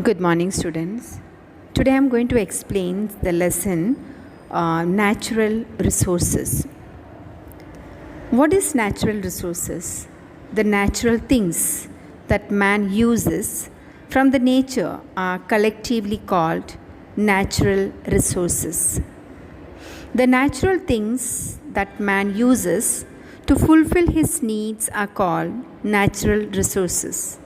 Good morning, students. Today I'm going to explain the lesson Natural Resources. What is natural resources? The natural things that man uses from the nature are collectively called natural resources. The natural things that man uses to fulfill his needs are called natural resources.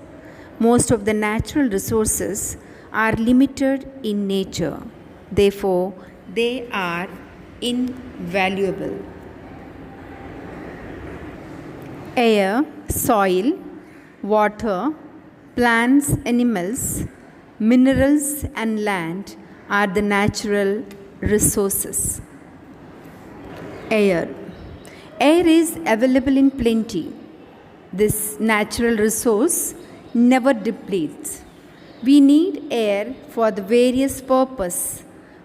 Most of the natural resources are limited in nature, therefore, they are invaluable. Air, soil, water, plants, animals, minerals, and land are the natural resources. Air. Air is available in plenty. This natural resource never depletes. We need air for the various purposes,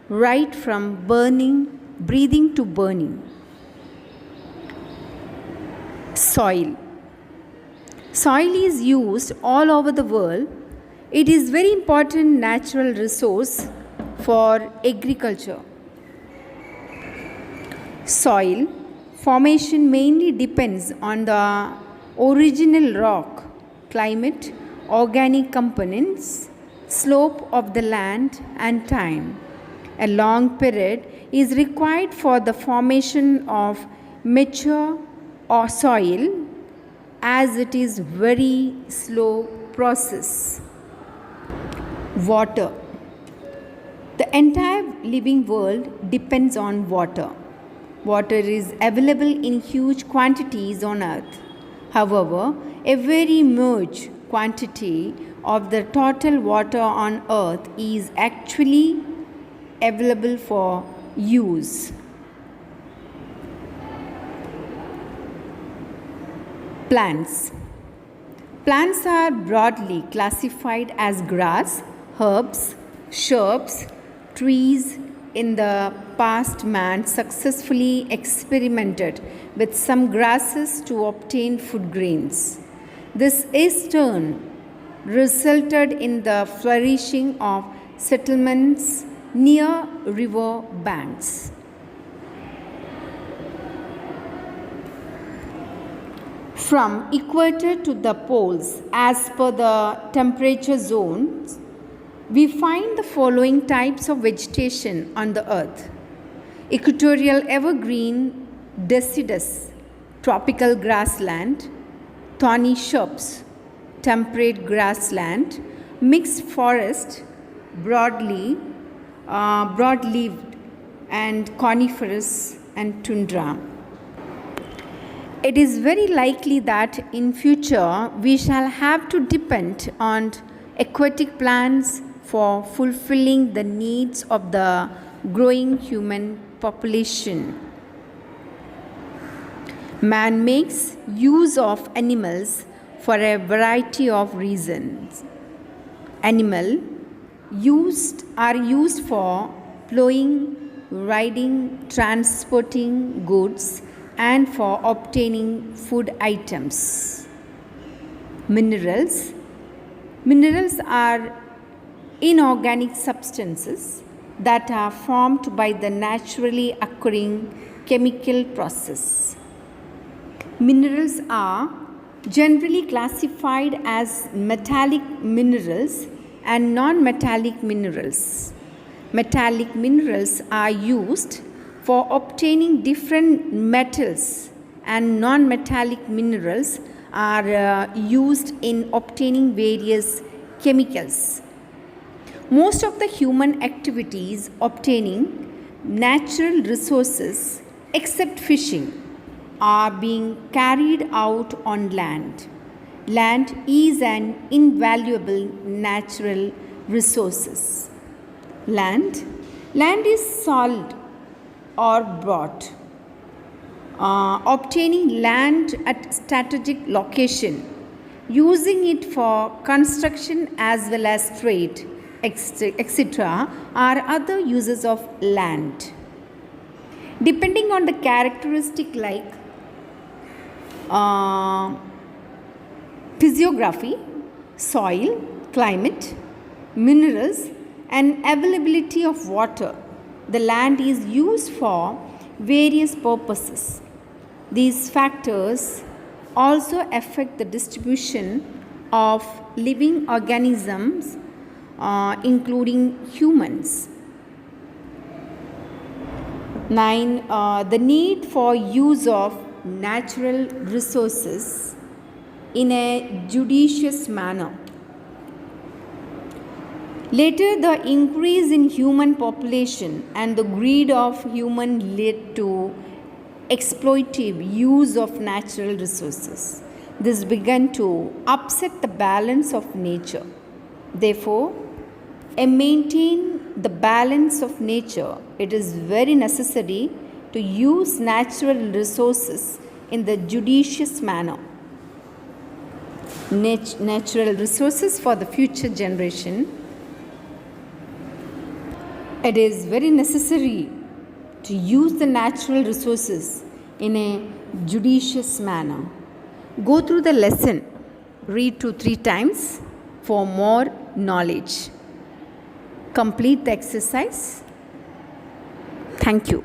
right from breathing to burning. Soil. Soil is used all over the world. It is very important natural resource for agriculture. Soil formation mainly depends on the original rock, climate, organic components, slope of the land, and time. A long period is required for the formation of mature or soil, as it is very slow process. Water. The entire living world depends on water. Water is available in huge quantities on earth. However, a very large quantity of the total water on earth is actually available for use. Plants. Plants are broadly classified as grass, herbs, shrubs, trees. In the past, man successfully experimented with some grasses to obtain food grains. This in turn resulted in the flourishing of settlements near river banks. From equator to the poles, as per the temperature zones, we find the following types of vegetation on the earth: equatorial evergreen deciduous, tropical grassland, thorny shrubs, temperate grassland, mixed forest, broadleaved, and coniferous, and tundra. It is very likely that in future we shall have to depend on aquatic plants for fulfilling the needs of the growing human population. Man makes use of animals for a variety of reasons. Animals are used for plowing, riding, transporting goods, and for obtaining food items. Minerals are inorganic substances that are formed by the naturally occurring chemical process. Minerals are generally classified as metallic minerals and non-metallic minerals. Metallic minerals are used for obtaining different metals, and non-metallic minerals are used in obtaining various chemicals. Most of the human activities obtaining natural resources, except fishing, are being carried out on land. Land is an invaluable natural resource. Land is sold or bought. Obtaining land at strategic location, using it for construction as well as trade, etc., are other uses of land. Depending on the characteristic like physiography, soil, climate, minerals, and availability of water. The land is used for various purposes. These factors also affect the distribution of living organisms, including humans. 9. The need for use of natural resources in a judicious manner. Later, the increase in human population and the greed of human led to exploitive use of natural resources. This began to upset the balance of nature. Therefore, maintain the balance of nature, it is very necessary to use natural resources in the judicious manner. Natural resources for the future generation. It is very necessary to use the natural resources in a judicious manner. Go through the lesson, read 2-3 times for more knowledge. Complete the exercise. Thank you.